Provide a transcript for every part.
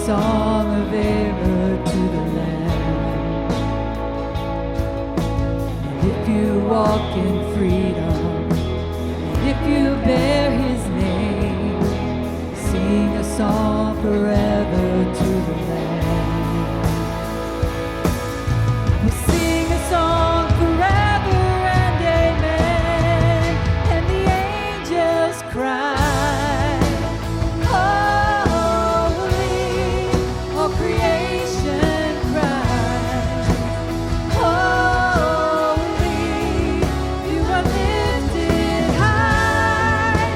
song of error to the Lamb. And if you walk in freedom, if you bear His name, sing a song forever to the Lamb. We'll sing a song forever and amen, and the angels cry, holy, all creation cries, holy, you are lifted high,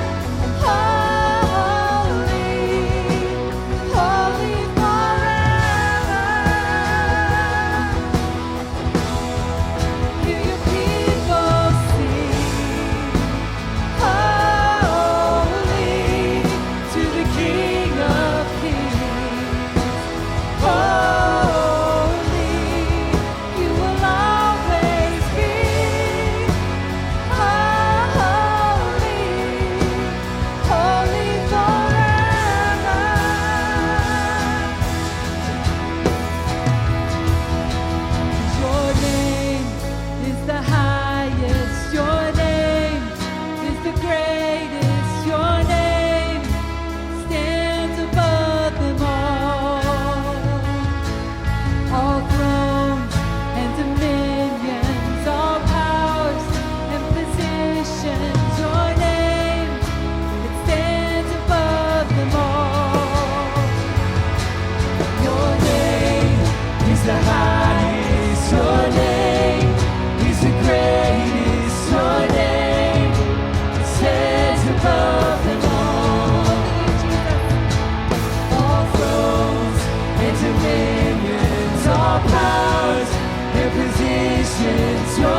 holy, holy forever. Hear your people sing, holy, to the King of Kings. Holy, you will always be. Holy, holy forever. Your name is the highest, your name is the greatest, your name stands above them all. All thrones and dominions, all powers and positions, your name, it stands above them all. Your name is the highest, your name is the greatest, your name stands above them all. All thrones and dominions, all powers and positions, your